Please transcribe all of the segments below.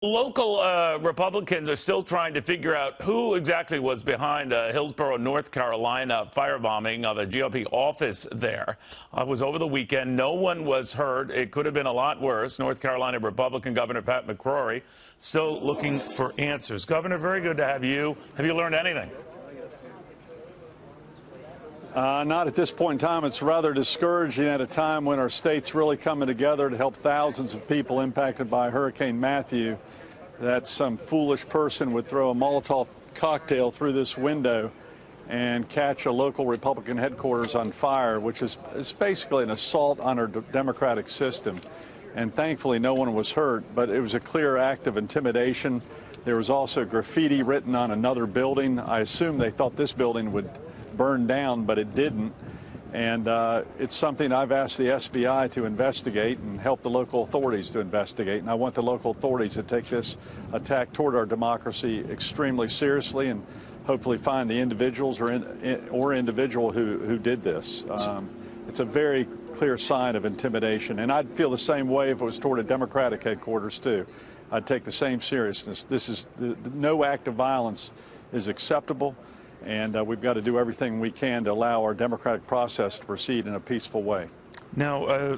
Local Republicans are still trying to figure out who exactly was behind Hillsborough, North Carolina firebombing of a GOP office there. It was over the weekend. No one was hurt. It could have been a lot worse. North Carolina Republican Governor Pat McCrory still looking for answers. Governor, very good to have you. Have you learned anything? Not at this point in time. It's rather discouraging at a time when our state's really coming together to help thousands of people impacted by Hurricane Matthew, that some foolish person would throw a Molotov cocktail through this window and catch a local Republican headquarters on fire, which is basically an assault on our democratic system. And thankfully no one was hurt, but it was a clear act of intimidation. There was also graffiti written on another building. I assume they thought this building would burn down, but it didn't. And it's something I've asked the SBI to investigate and help the local authorities to investigate. And I want the local authorities to take this attack toward our democracy extremely seriously and hopefully find the individuals or individual who did this. It's a very clear sign of intimidation. And I'd feel the same way if it was toward a Democratic headquarters, too. I'd take the same seriousness. No act of violence is acceptable. And we've got to do everything we can to allow our democratic process to proceed in a peaceful way. Now,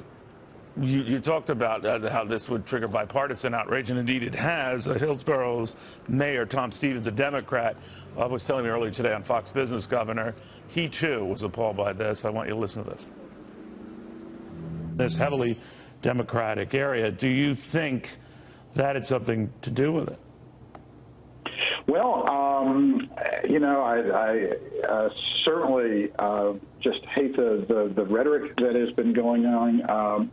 you talked about how this would trigger bipartisan outrage, and indeed it has. Hillsborough's mayor, Tom Stevens, a Democrat, was telling me earlier today on Fox Business, Governor, he too was appalled by this. I want you to listen to this. This heavily Democratic area, do you think that had something to do with it? Well, you know, I certainly just hate the rhetoric that has been going on.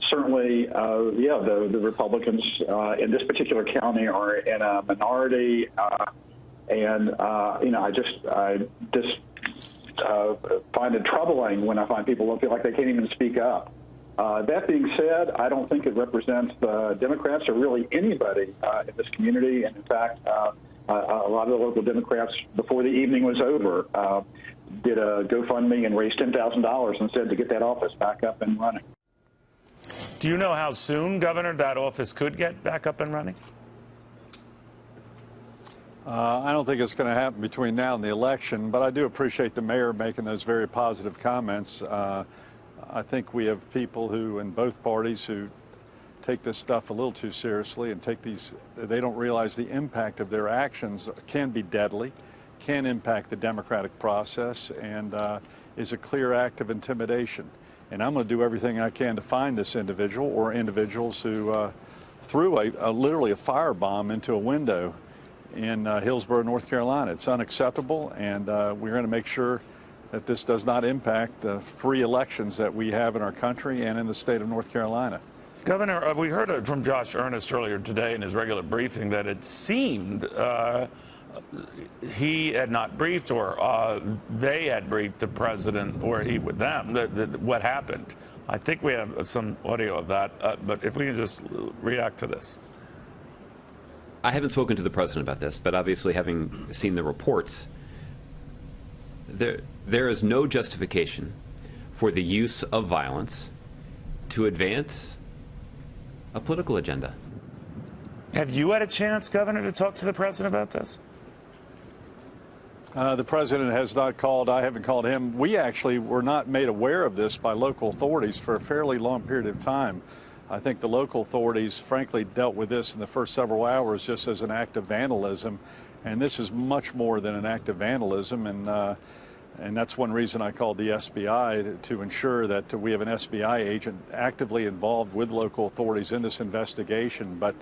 Certainly, yeah, the Republicans in this particular county are in a minority, and you know, I just find it troubling when I find people don't feel like they can't even speak up. That being said, I don't think it represents the Democrats or really anybody in this community, and in fact, a lot of the local Democrats, before the evening was over, did a GoFundMe and raised $10,000 and said to get that office back up and running. Do you know how soon, Governor, that office could get back up and running? I don't think it's going to happen between now and the election, but I do appreciate the mayor making those very positive comments. I think we have people who, in both parties, who take this stuff a little too seriously and they don't realize the impact of their actions can be deadly, can impact the democratic process, and is a clear act of intimidation. And I'm going to do everything I can to find this individual or individuals who threw literally a firebomb into a window in Hillsborough, North Carolina. It's unacceptable, and we're going to make sure that this does not impact the free elections that we have in our country and in the state of North Carolina. Governor, we heard from Josh Earnest earlier today in his regular briefing that it seemed he had not briefed or they had briefed the president or he with them what happened. I think we have some audio of that, but if we can just react to this. I haven't spoken to the president about this, but obviously having seen the reports, there is no justification for the use of violence to advance a political agenda. Have you had a chance, Governor, to talk to the president about this? The president has not called. I haven't called him. We actually were not made aware of this by local authorities for a fairly long period of time. I think the local authorities, frankly, dealt with this in the first several hours just as an act of vandalism. And this is much more than an act of vandalism. And that's one reason I called the SBI to ensure that we have an SBI agent actively involved with local authorities in this investigation. But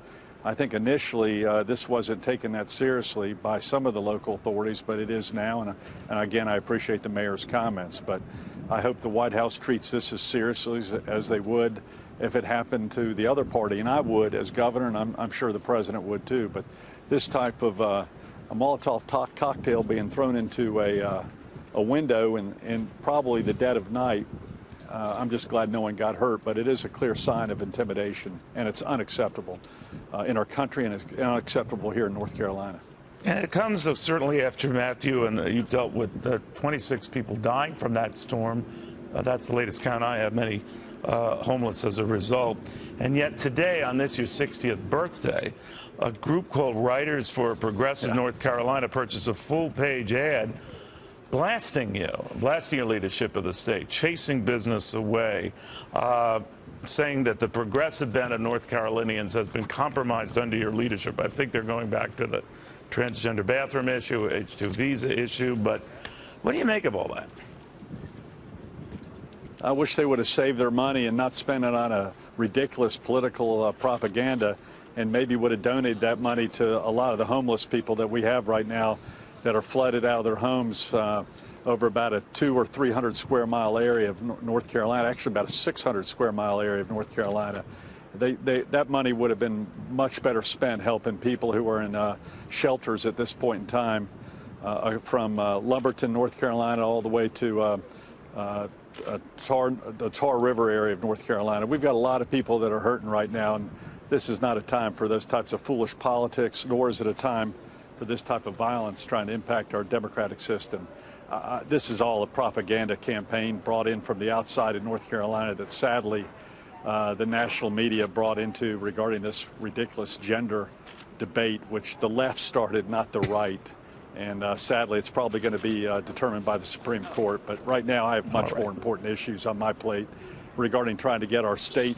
I think initially this wasn't taken that seriously by some of the local authorities, but it is now. And again, I appreciate the mayor's comments. But I hope the White House treats this as seriously as they would if it happened to the other party. And I would as governor, and I'm sure the president would too. But this type of a Molotov cocktail being thrown into a window in probably the dead of night, I'm just glad no one got hurt, but it is a clear sign of intimidation, and it's unacceptable in our country, and it's unacceptable here in North Carolina. And it comes certainly after Matthew, and you've dealt with 26 people dying from that storm. That's the latest count I have. Many homeless as a result. And yet today, on this year's 60th birthday, a group called Writers for Progressive North Carolina purchased a full-page ad blasting your leadership of the state, chasing business away, saying that the progressive bent of North Carolinians has been compromised under your leadership. I think they're going back to the transgender bathroom issue, H-2 visa issue, but what do you make of all that? I wish they would have saved their money and not spent it on a ridiculous political propaganda, and maybe would have donated that money to a lot of the homeless people that we have right now that are flooded out of their homes over about a 200 or 300 square mile area of North Carolina, actually about a 600 square mile area of North Carolina. That money would have been much better spent helping people who are in shelters at this point in time, from Lumberton, North Carolina, all the way to the Tar River area of North Carolina. We've got a lot of people that are hurting right now, and this is not a time for those types of foolish politics, nor is it a time for this type of violence trying to impact our democratic system. This is all a propaganda campaign brought in from the outside of North Carolina that sadly the national media brought into regarding this ridiculous gender debate, which the left started, not the right. And sadly, it's probably going to be determined by the Supreme Court. But right now, I have much more important issues on my plate regarding trying to get our state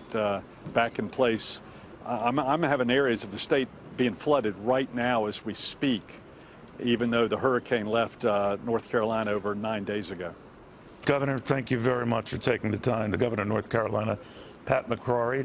back in place. I'm having areas of the state being flooded right now as we speak, even though the hurricane left North Carolina over 9 days ago. Governor, thank you very much for taking the time. The governor of North Carolina, Pat McCrory.